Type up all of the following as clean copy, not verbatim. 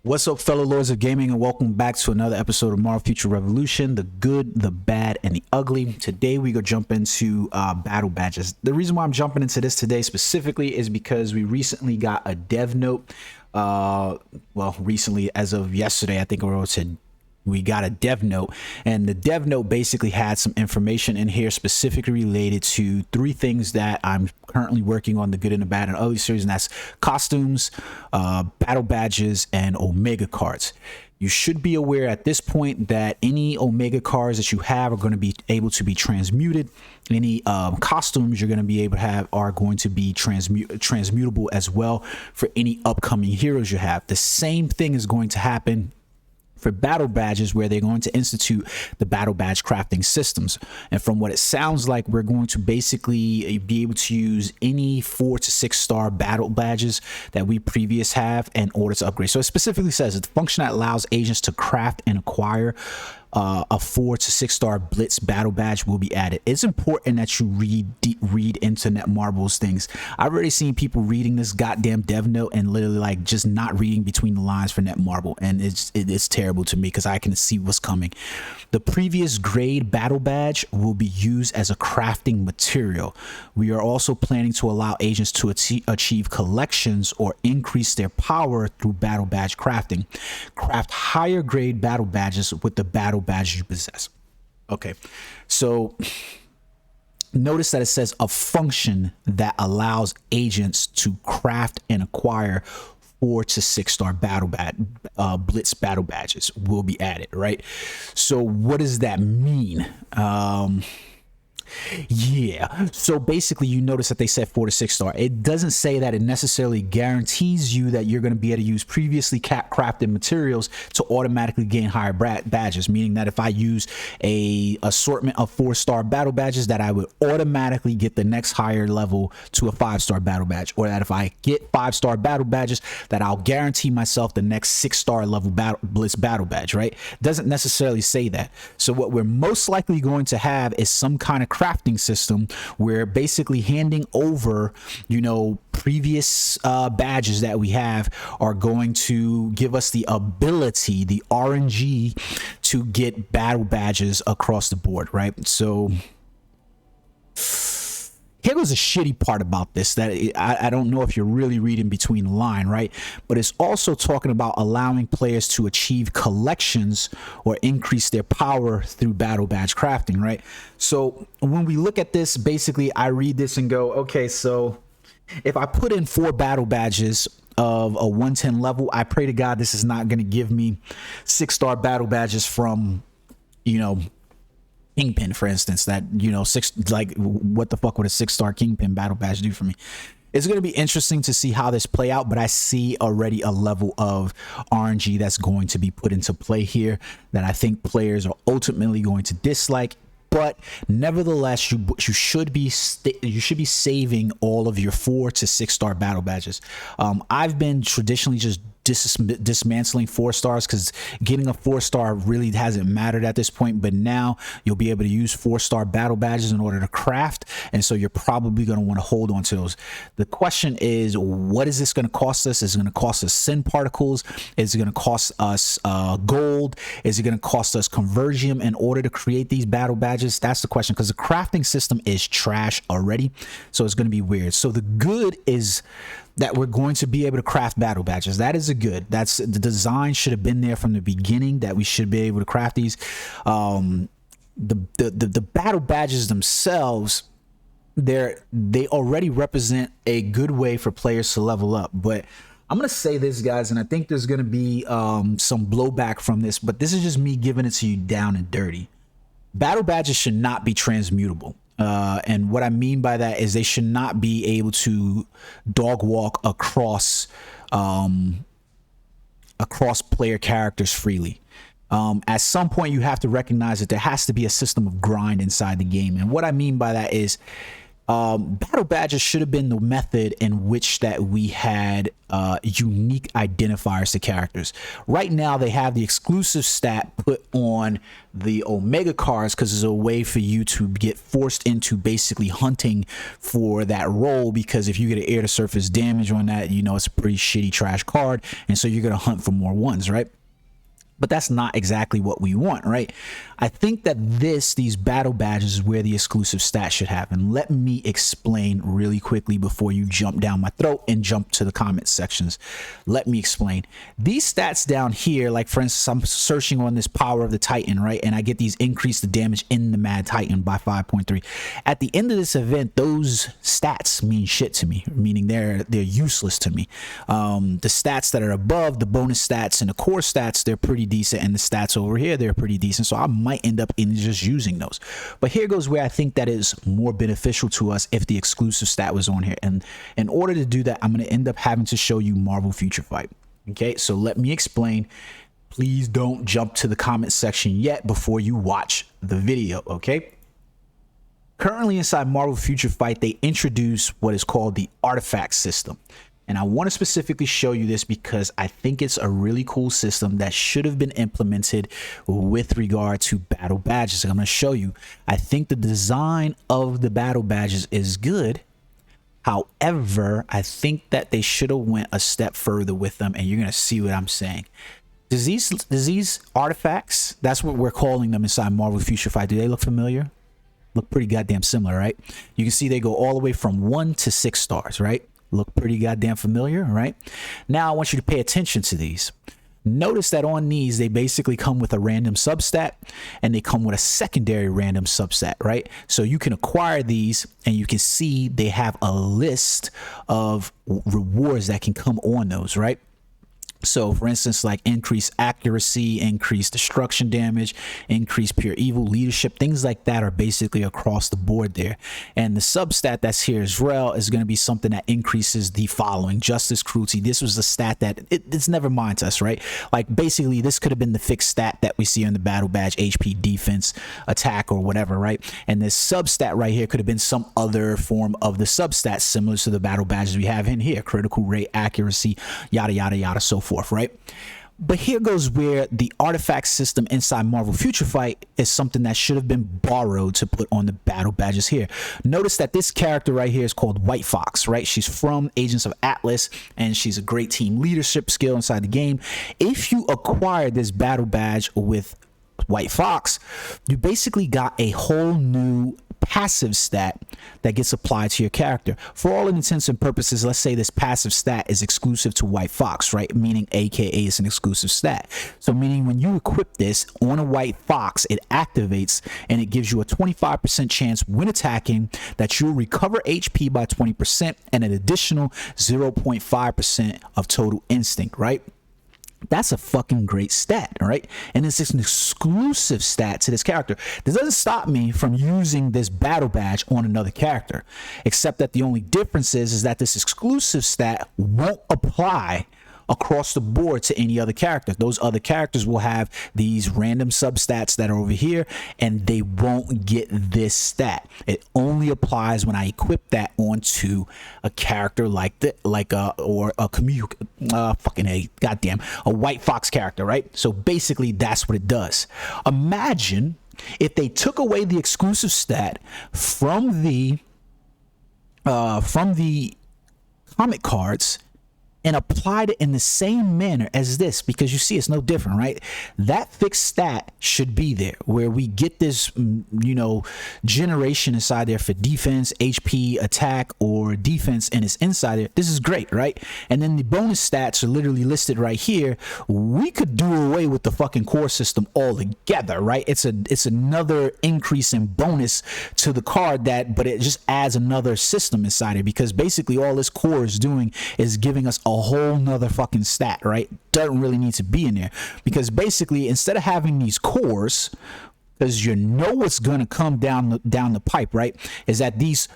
What's up, fellow lords of gaming, and welcome back to another episode of Tomorrow Future Revolution, the good, the bad, and the ugly. Today, we go jump into battle badges. The reason why I'm jumping into this today specifically is because we recently got a dev note. Well, recently, as of yesterday, I think we got a dev note, and the dev note basically had some information in here specifically related to three things that I'm currently working on, the good and the bad and ugly series, and that's costumes, battle badges, and Omega cards. You should be aware at this point that any Omega cards that you have are going to be able to be transmuted. Any costumes you're going to be able to have are going to be transmutable as well for any upcoming heroes you have. The same thing is going to happen for battle badges, where they're going to institute the battle badge crafting systems. And from what it sounds like, we're going to basically be able to use any 4 to 6 star battle badges that we previous have in order to upgrade. So it specifically says that the function that allows agents to craft and acquire a 4 to 6 star blitz battle badge will be added. It's important that you read into Netmarble's things. I've already seen people reading this goddamn dev note and literally like just not reading between the lines for Netmarble, and it's terrible to me because I can see what's coming. The previous grade battle badge will be used as a crafting material. We are also planning to allow agents to achieve collections or increase their power through battle badge crafting. Craft higher grade battle badges with the battle badge you possess. Okay, so notice that it says a function that allows agents to craft and acquire 4 to 6 star blitz battle badges will be added, right? So what does that mean? Yeah, so basically you notice that they said 4 to 6 star. It doesn't say that it necessarily guarantees you that you're going to be able to use previously crafted materials to automatically gain higher badges, meaning that if I use a assortment of 4 star battle badges, that I would automatically get the next higher level to a 5 star battle badge, or that if I get 5 star battle badges, that I'll guarantee myself the next 6 star level blitz battle badge, right? Doesn't necessarily say that. So what we're most likely going to have is some kind of crafting system where basically handing over, previous badges that we have are going to give us the ability, the RNG, to get battle badges across the board, right? So here was a shitty part about this that I don't know if you're really reading between the line, right? But it's also talking about allowing players to achieve collections or increase their power through battle badge crafting, right? So when we look at this, basically I read this and go, okay, so if I put in 4 battle badges of a 110 level, I pray to God this is not going to give me 6 star battle badges from, Kingpin, for instance, that what the fuck would a 6 star Kingpin battle badge do for me? It's going to be interesting to see how this play out, but I see already a level of RNG that's going to be put into play here that I think players are ultimately going to dislike. But nevertheless, you should be saving all of your 4 to 6 star battle badges. I've been traditionally just dismantling 4 stars because getting a 4 star really hasn't mattered at this point, but now you'll be able to use 4 star battle badges in order to craft, and so you're probably going to want to hold on to those. The question is, what is this going to cost us? Is it going to cost us sin particles? Is it going to cost us gold? Is it going to cost us convergium in order to create these battle badges? That's the question, because the crafting system is trash already, so it's going to be weird. So the good is that we're going to be able to craft battle badges. That is a good. That's the design should have been there from the beginning, that we should be able to craft these. The battle badges themselves, they already represent a good way for players to level up. But I'm gonna say this, guys, and I think there's gonna be some blowback from this, but this is just me giving it to you down and dirty. Battle badges should not be transmutable. And what I mean by that is they should not be able to dog walk across player characters freely. At some point, you have to recognize that there has to be a system of grind inside the game. And what I mean by that is Battle badges should have been the method in which that we had unique identifiers to characters. Right now they have the exclusive stat put on the Omega cards because it's a way for you to get forced into basically hunting for that role, because if you get an air to surface damage on that, you know it's a pretty shitty trash card, and so you're gonna hunt for more ones, right? But that's not exactly what we want, right? I think that these battle badges is where the exclusive stat should happen. Let me explain really quickly before you jump down my throat and jump to the comment sections. Let me explain. These stats down here, like for instance, I'm searching on this power of the Titan, right? And I get these increase the damage in the Mad Titan by 5.3. At the end of this event, those stats mean shit to me, meaning they're useless to me. The stats that are above, the bonus stats and the core stats, they're pretty decent, and the stats over here, they're pretty decent, so I might end up in just using those. But here goes where I think that is more beneficial to us if the exclusive stat was on here, and in order to do that, I'm going to end up having to show you Marvel Future Fight. Okay, so let me explain. Please don't jump to the comment section yet before you watch the video. Okay, currently inside Marvel Future Fight, they introduce what is called the artifact system. And I want to specifically show you this because I think it's a really cool system that should have been implemented with regard to battle badges. I'm going to show you. I think the design of the battle badges is good. However, I think that they should have went a step further with them, and you're going to see what I'm saying. Does these artifacts, that's what we're calling them inside Marvel Future Fight, do they look familiar? Look pretty goddamn similar, right? You can see they go all the way from 1 to 6 stars, right? Look pretty goddamn familiar, right? Now I want you to pay attention to these. Notice that on these, they basically come with a random substat, and they come with a secondary random substat, right? So you can acquire these, and you can see they have a list of rewards that can come on those, right? So for instance, like increased accuracy, increased destruction damage, increased pure evil, leadership, things like that are basically across the board there. And the substat that's here as well is going to be something that increases the following: justice, cruelty. This was the stat that it's never mind to us, right? Like basically this could have been the fixed stat that we see on the battle badge: HP, defense, attack, or whatever, right? And this substat right here could have been some other form of the substat similar to the battle badges we have in here: critical rate, accuracy, yada yada yada, so forth, right? But here goes where the artifact system inside Marvel Future Fight is something that should have been borrowed to put on the battle badges here. Notice that this character right here is called White Fox, right? She's from Agents of Atlas, and she's a great team leadership skill inside the game. If you acquire this battle badge with White Fox, you basically got a whole new passive stat that gets applied to your character. For all intents and purposes, let's say this passive stat is exclusive to White Fox, right? Meaning AKA it's an exclusive stat. So meaning when you equip this on a White Fox, it activates and it gives you a 25% chance when attacking that you'll recover HP by 20% and an additional 0.5% of total instinct, right? That's a fucking great stat, right? And it's just an exclusive stat to this character. This doesn't stop me from using this battle badge on another character, except that the only difference is that this exclusive stat won't apply across the board to any other character. Those other characters will have these random substats that are over here, and they won't get this stat. It only applies when I equip that onto a character like a White Fox character, right? So basically that's what it does. Imagine if they took away the exclusive stat from the comic cards and applied it in the same manner as this, because you see it's no different, right? That fixed stat should be there where we get this, you know, generation inside there for defense, HP, attack, or defense, and it's inside there. This is great, right? And then the bonus stats are literally listed right here. We could do away with the fucking core system altogether, right? It's another increase in bonus to the card but it just adds another system inside it, because basically all this core is doing is giving us a whole nother fucking stat, right? Doesn't really need to be in there, because basically instead of having these cores, because you know what's going to come down the pipe, right, is that these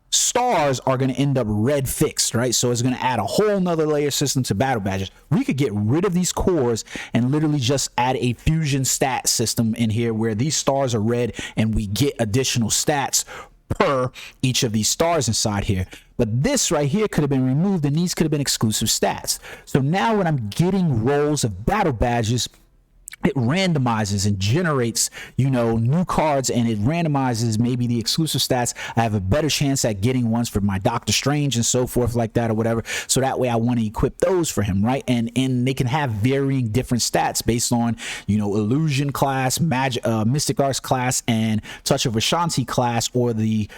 stars are going to end up red fixed, right? So it's going to add a whole nother layer system to battle badges. We could get rid of these cores and literally just add a fusion stat system in here where these stars are red and we get additional stats per each of these stars inside here. But this right here could have been removed, and these could have been exclusive stats. So now when I'm getting rolls of battle badges, it randomizes and generates, you know, new cards, and it randomizes maybe the exclusive stats. I have a better chance at getting ones for my Doctor Strange and so forth like that or whatever. So that way I want to equip those for him, right? And they can have varying different stats based on, you know, illusion class, magic, mystic arts class, and touch of Ashanti class, or the,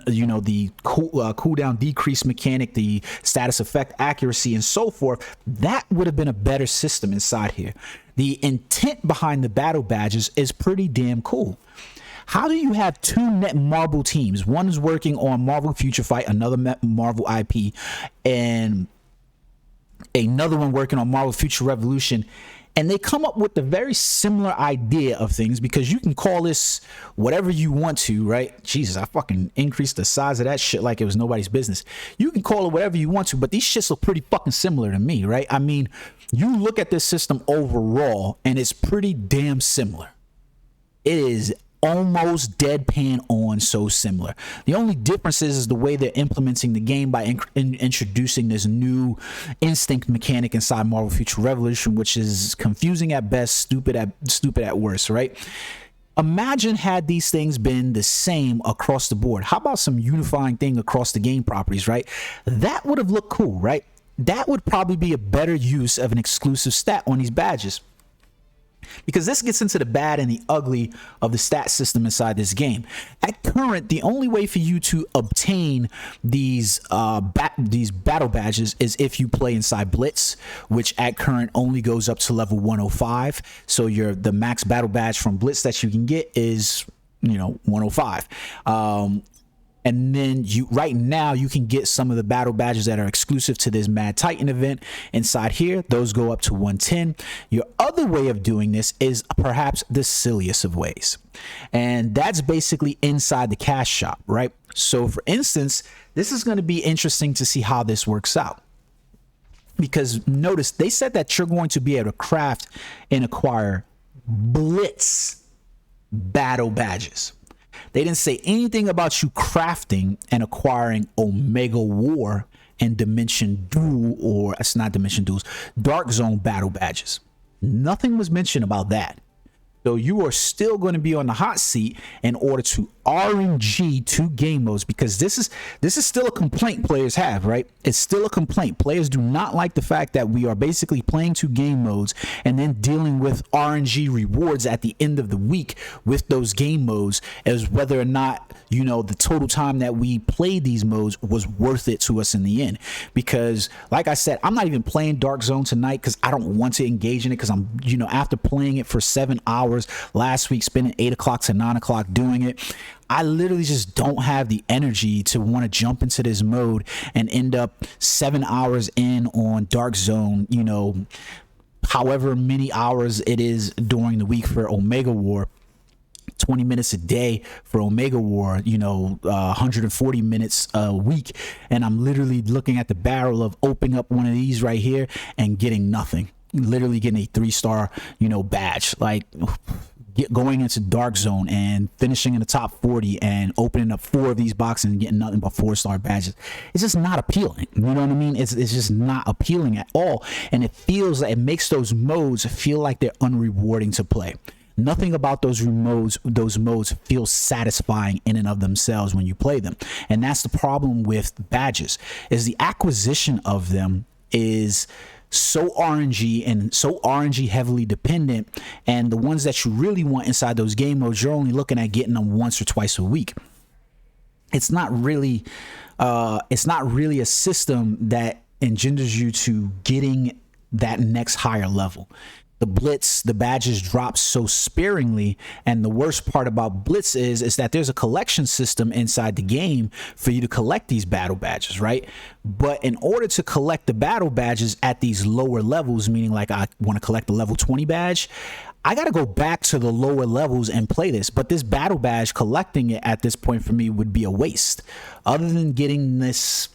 you know, the cooldown decrease mechanic, the status effect accuracy, and so forth. That would have been a better system inside here. The intent behind the battle badges is pretty damn cool. How do you have two Marvel teams? One is working on Marvel Future Fight, another Marvel IP, and another one working on Marvel Future Revolution, and they come up with a very similar idea of things, because you can call this whatever you want to, right? Jesus, I fucking increased the size of that shit like it was nobody's business. You can call it whatever you want to, but these shits look pretty fucking similar to me, right? I mean, you look at this system overall, and it's pretty damn similar. It is almost deadpan on so similar. The only difference is the way they're implementing the game by introducing this new instinct mechanic inside Marvel Future Revolution, which is confusing at best, stupid at worst, right? Imagine had these things been the same across the board. How about some unifying thing across the game properties, right? That would have looked cool, right? That would probably be a better use of an exclusive stat on these badges, because this gets into the bad and the ugly of the stat system inside this game. At current, the only way for you to obtain these battle badges is if you play inside Blitz, which at current only goes up to level 105. So the max battle badge from Blitz that you can get is, you know, 105. And then right now you can get some of the battle badges that are exclusive to this Mad Titan event inside here. Those go up to 110. Your other way of doing this is perhaps the silliest of ways, and that's basically inside the cash shop, right? So for instance, this is going to be interesting to see how this works out, because notice they said that you're going to be able to craft and acquire Blitz battle badges. They didn't say anything about you crafting and acquiring Omega War and Dimension Duel, or it's not Dimension Duels, Dark Zone battle badges. Nothing was mentioned about that. So you are still going to be on the hot seat in order to RNG two game modes, because this is still a complaint players have, right? It's still a complaint. Players do not like the fact that we are basically playing two game modes and then dealing with RNG rewards at the end of the week with those game modes, as whether or not, you know, the total time that we played these modes was worth it to us in the end. Because like I said, I'm not even playing Dark Zone tonight because I don't want to engage in it, because I'm, you know, after playing it for 7 hours last week, spending 8 o'clock to 9 o'clock doing it, I literally just don't have the energy to want to jump into this mode and end up 7 hours in on Dark Zone, you know, however many hours it is during the week for Omega War. 20 minutes a day for Omega War, you know, 140 minutes a week, and I'm literally looking at the barrel of opening up one of these right here and getting nothing. Literally getting a 3-star, you know, badge, like going into Dark Zone and finishing in the top 40 and opening up 4 of these boxes and getting nothing but 4-star badges. It's just not appealing. You know what I mean? It's just not appealing at all. And it feels like it makes those modes feel like they're unrewarding to play. Nothing about those modes feel satisfying in and of themselves when you play them. And that's the problem with badges, is the acquisition of them is so RNG and so RNG heavily dependent, and the ones that you really want inside those game modes, you're only looking at getting them once or twice a week. It's not really a system that engenders you to getting that next higher level. The Blitz, the badges drop so sparingly, and the worst part about Blitz is that there's a collection system inside the game for you to collect these battle badges, right? But in order to collect the battle badges at these lower levels, meaning like I want to collect the level 20 badge, I got to go back to the lower levels and play this. But this battle badge, collecting it at this point for me would be a waste. Other than getting this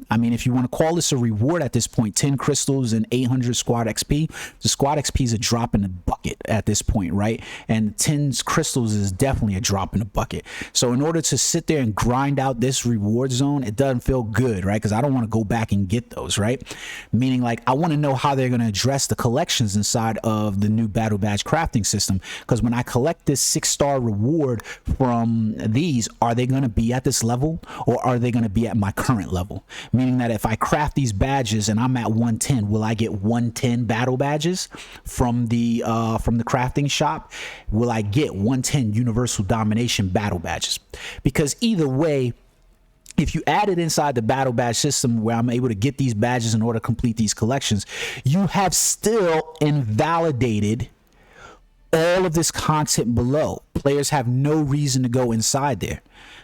I mean, if you want to call this a reward at this point, 10 crystals and 800 squad XP, the squad XP is a drop in the bucket at this point, right? And 10 crystals is definitely a drop in the bucket. So in order to sit there and grind out this reward zone, it doesn't feel good, right? Because I don't want to go back and get those, right? Meaning, like, I want to know how they're going to address the collections inside of the new battle badge crafting system. Because when I collect this 6-star reward from these, are they going to be at this level, or are they going to be at my current level? Meaning that if I craft these badges and I'm at 110, will I get 110 battle badges from the crafting shop? Will I get 110 universal domination battle badges? Because either way, if you add it inside the battle badge system where I'm able to get these badges in order to complete these collections, you have still invalidated all of this content below. Players have no reason to go inside there.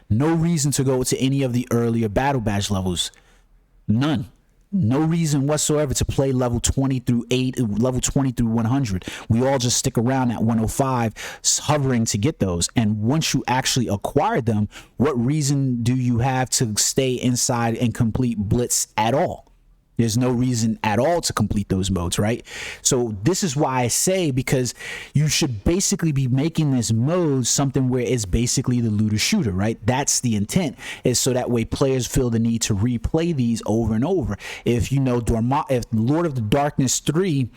No reason to go to any of the earlier battle badge levels. None. No reason whatsoever to play level 20 through 100. We all just stick around at 105 hovering to get those. And once you actually acquire them, what reason do you have to stay inside and complete Blitz at all? There's no reason at all to complete those modes, right? So this is why I say, because you should basically be making this mode something where it's basically the looter shooter, right? That's the intent, is so that way players feel the need to replay these over and over. If you know, if Lord of the Darkness 3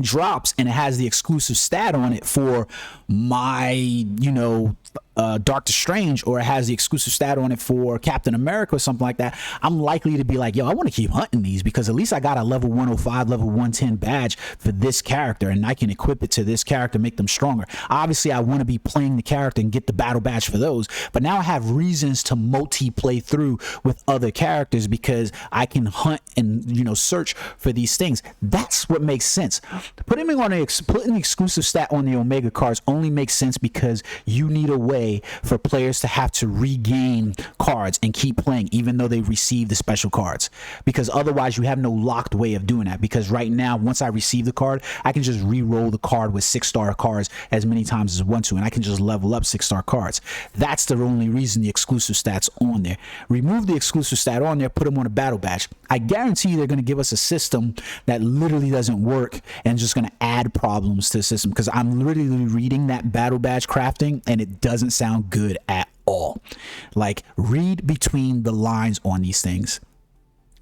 drops and it has the exclusive stat on it for my, you know, Doctor Strange, or it has the exclusive stat on it for Captain America or something like that, I'm likely to be like, yo, I want to keep hunting these because at least I got a level 105, level 110 badge for this character, and I can equip it to this character, make them stronger. Obviously, I want to be playing the character and get the battle badge for those, but now I have reasons to multi-play through with other characters because I can hunt and, you know, search for these things. That's what makes sense. Putting the exclusive stat on the Omega cards only makes sense because you need a way for players to have to regain cards and keep playing even though they receive the special cards, because otherwise you have no locked way of doing that. Because right now, once I receive the card, I can just re-roll the card with 6-star cards as many times as I want to, and I can just level up 6-star cards. That's the only reason the exclusive stats on there. Remove the exclusive stat on there, put them on a battle badge. I guarantee they're going to give us a system that literally doesn't work and just going to add problems to the system, because I'm literally reading that battle badge crafting and it doesn't sound good at all. Like, read between the lines on these things.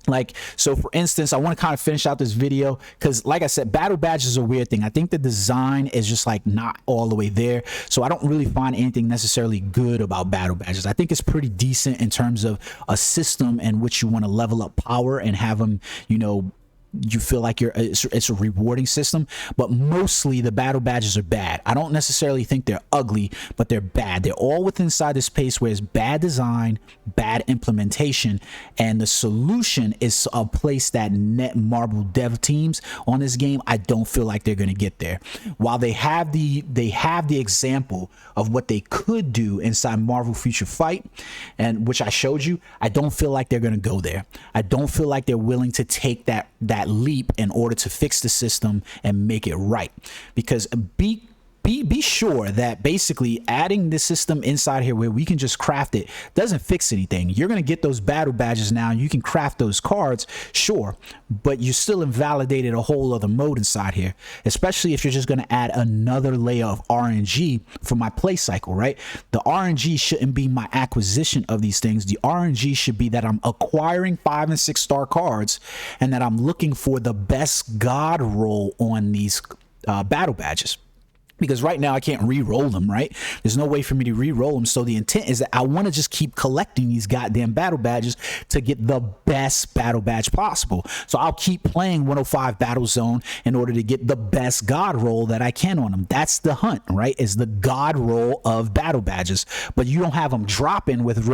Like, so for instance, I want to kind of finish out this video because, like I said, battle badge is a weird thing. I think the design is just like not all the way there, so I don't really find anything necessarily good about battle badges. I think it's pretty decent in terms of a system in which you want to level up power and have them, you know, you feel like it's a rewarding system, but mostly the battle badges are bad. I don't necessarily think they're ugly, but they're bad. They're all within inside this space where it's bad design, bad implementation, and the solution is a place that Netmarble dev teams on this game, I don't feel like they're going to get there. While they have the example of what they could do inside Marvel Future Fight, and which I showed you, I don't feel like they're going to go there. I don't feel like they're willing to take that leap in order to fix the system and make it right. Because be sure that basically adding this system inside here where we can just craft it doesn't fix anything. You're going to get those battle badges now, you can craft those cards, sure, but you still invalidated a whole other mode inside here, especially if you're just going to add another layer of RNG for my play cycle, right? The RNG shouldn't be my acquisition of these things. The RNG should be that I'm acquiring 5- and 6-star cards and that I'm looking for the best god roll on these battle badges. Because right now I can't re-roll them, right? There's no way for me to re-roll them. So the intent is that I want to just keep collecting these goddamn battle badges to get the best battle badge possible. So I'll keep playing 105 Battle Zone in order to get the best god roll that I can on them. That's the hunt, right? Is the god roll of battle badges. But you don't have them dropping with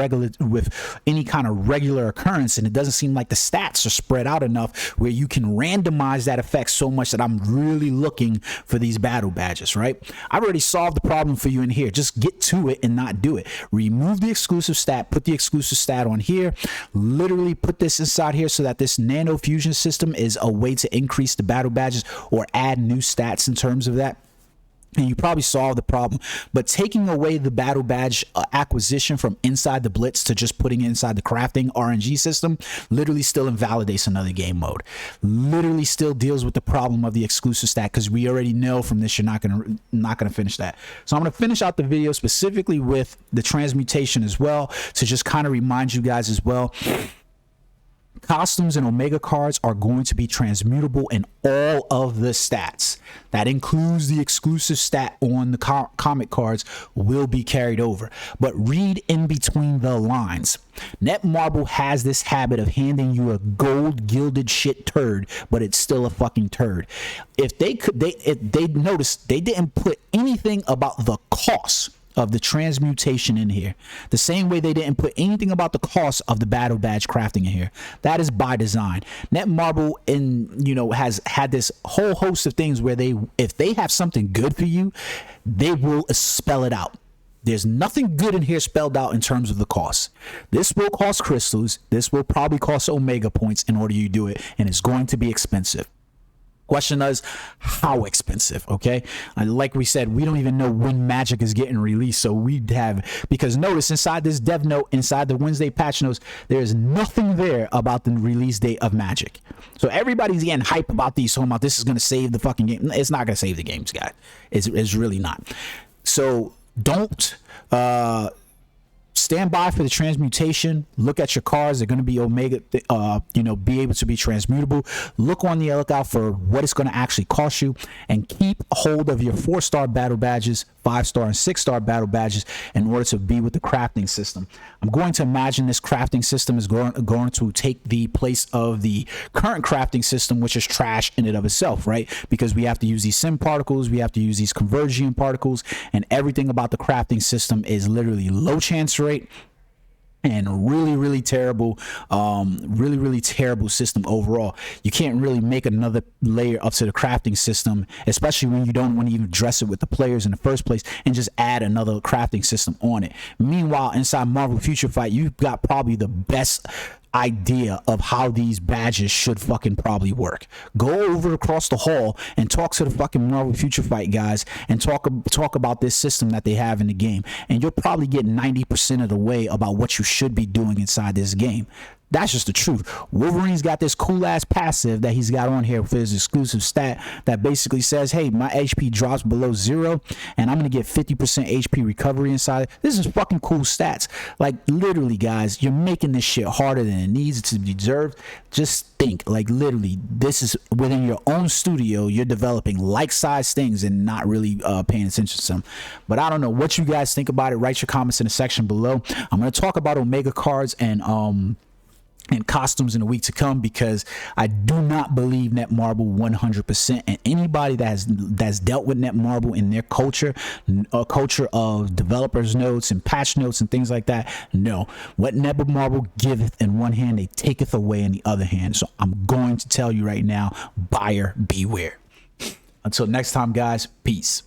any kind of regular occurrence, and it doesn't seem like the stats are spread out enough where you can randomize that effect so much that I'm really looking for these battle badges, right? I've already solved the problem for you in here. Just get to it and not do it. Remove the exclusive stat, put the exclusive stat on here, literally put this inside here so that this nano fusion system is a way to increase the battle badges or add new stats in terms of that. and you probably solve the problem. But taking away the battle badge acquisition from inside the blitz to just putting it inside the crafting RNG system literally still invalidates another game mode, literally still deals with the problem of the exclusive stat, because we already know from this you're not gonna finish that. So I'm gonna finish out the video specifically with the transmutation as well, to just kind of remind you guys as well. Costumes and Omega cards are going to be transmutable in all of the stats. That includes the exclusive stat on the comic cards will be carried over. But read in between the lines. Netmarble has this habit of handing you a gold gilded shit turd, but it's still a fucking turd. If they noticed, they didn't put anything about the cost of the transmutation in here, the same way they didn't put anything about the cost of the battle badge crafting in here. That is by design. Netmarble, has had this whole host of things where if they have something good for you, they will spell it out. There's nothing good in here spelled out in terms of the cost. This will cost crystals. This will probably cost Omega points in order you do it, and it's going to be expensive. Question is, how expensive? Okay, like we said, we don't even know when Magic is getting released, so because notice inside this dev note, inside the Wednesday patch notes, there's nothing there about the release date of Magic. So everybody's getting hype about these, talking about this is going to save the fucking game. It's not going to save the games, guys. It's really not. So don't stand by for the transmutation. Look at your cards. They're going to be Omega, be able to be transmutable. Look on the lookout for what it's going to actually cost you, and keep hold of your 4-star battle badges, 5-star and 6-star battle badges in order to be with the crafting system. I'm going to imagine this crafting system is going to take the place of the current crafting system, which is trash in and of itself, right? Because we have to use these sim particles, we have to use these conversion particles, and everything about the crafting system is literally low chance rate and really terrible, really terrible system overall. You can't really make another layer up to the crafting system, especially when you don't want to even address it with the players in the first place and just add another crafting system on it. Meanwhile, inside Marvel Future Fight, you've got probably the best idea of how these badges should fucking probably work. Go over across the hall and talk to the fucking Marvel Future Fight guys and talk about this system that they have in the game, and you'll probably get 90% of the way about what you should be doing inside this game. That's just the truth. Wolverine's got this cool ass passive that he's got on here for his exclusive stat that basically says, hey, my HP drops below 0 and I'm gonna get 50% HP recovery inside. This is fucking cool stats. Like, literally, guys, you're making this shit harder than it needs to be deserved. Just think, like, literally, this is within your own studio. You're developing like-sized things and not really paying attention to them. But I don't know what you guys think about it. Write your comments in the section below. I'm gonna talk about Omega cards and costumes in the week to come, because I do not believe Netmarble 100%, and anybody that's dealt with Netmarble in their culture, a culture of developers notes and patch notes and things like that, no. What Netmarble giveth in one hand, they taketh away in the other hand. So I'm going to tell you right now, buyer beware. Until next time, guys, peace.